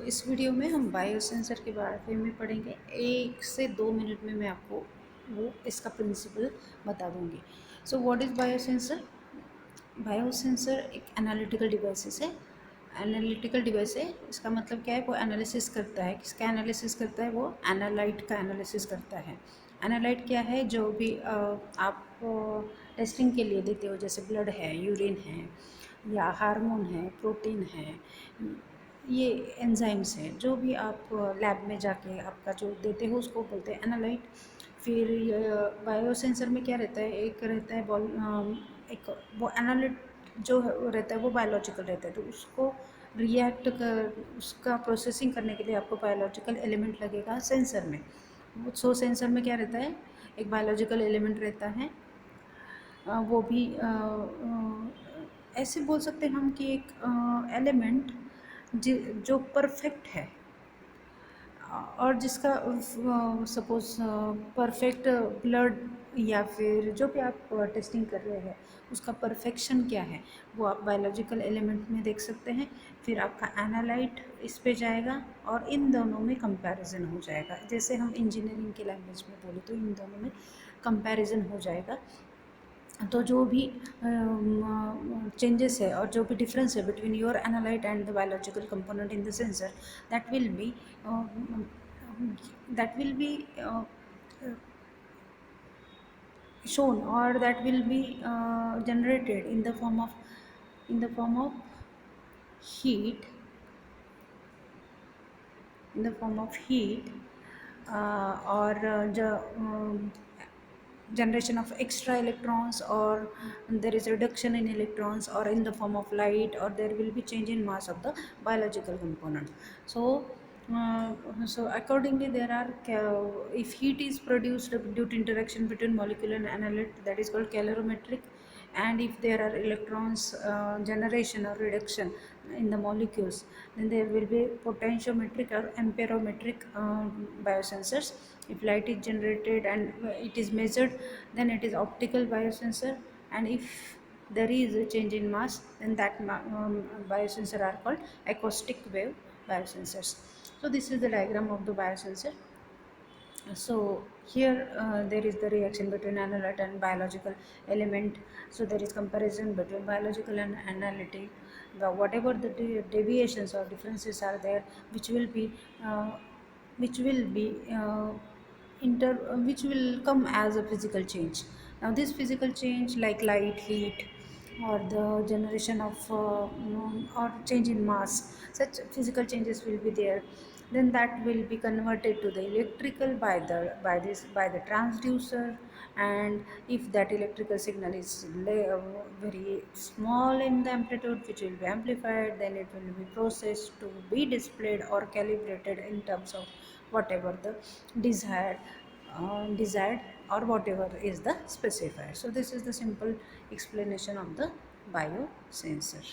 इस वीडियो में हम बायोसेंसर के बारे में पढ़ेंगे। 1 से 2 मिनट में मैं आपको वो इसका प्रिंसिपल बता दूंगी। What is biosensor? बायोसेंसर एक एनालिटिकल डिवाइसेस है। एनालिटिकल डिवाइस है, इसका मतलब क्या है? वो एनालिसिस करता है। किसका एनालिसिस करता है? वो एनालाइट का एनालिसिस करता है। एनालाइट क्या है? जो भी आप टेस्टिंग के लिए देते हो, जैसे ब्लड है, यूरिन है, या हार्मोन है, प्रोटीन है, ये एंजाइम्स हैं, जो भी आप लैब में जाके आपका जो देते हो उसको बोलते हैं एनालाइट। फिर बायोसेंसर में क्या रहता है? एक रहता है एक वो एनालिट जो रहता है वो बायोलॉजिकल रहता है, तो उसको रिएक्ट कर उसका प्रोसेसिंग करने के लिए आपको बायोलॉजिकल एलिमेंट लगेगा सेंसर में। सेंसर में क्या रहता है? एक बायोलॉजिकल एलिमेंट रहता है। वो भी ऐसे बोल सकते हैं हम कि एक एलिमेंट जो परफेक्ट है और जिसका सपोज परफेक्ट ब्लड या फिर जो भी आप टेस्टिंग कर रहे हैं उसका परफेक्शन क्या है, वो आप बायोलॉजिकल एलिमेंट में देख सकते हैं। फिर आपका एनालाइट इस पे जाएगा और इन दोनों में कंपैरिजन हो जाएगा। जैसे हम इंजीनियरिंग के लैंग्वेज में बोले तो इन दोनों में कंपैरिजन हो जाएगा। तो जो भी चेंजेस है और जो भी डिफरेंस है between your analyte and the biological component in the sensor, that will be that will be shown, or that will be generated in the form of heat, in the form of heat, or generation of extra electrons, or there is reduction in electrons, or in the form of light, or there will be change in mass of the biological component. So accordingly there are if heat is produced due to interaction between molecule and analyte, that is called calorimetric. And if there are electrons generation or reduction in the molecules, then there will be potentiometric or amperometric biosensors. If light is generated and it is measured, then it is optical biosensor. And if there is a change in mass, then that biosensor are called acoustic wave biosensors. So this is the diagram of the biosensor. So here there is the reaction between analyte and biological element. So there is comparison between biological and analytic. Whatever the deviations or differences are there, which will be uh, which will be which will come as a physical change. Now this physical change, like light, heat, or the generation of or change in mass, such physical changes will be there. Then that will be converted to the electrical by the transducer. And if that electrical signal is very small in the amplitude, which will be amplified, then it will be processed to be displayed or calibrated in terms of whatever the desired or whatever is the specifier. So this is the simple explanation of the biosensor.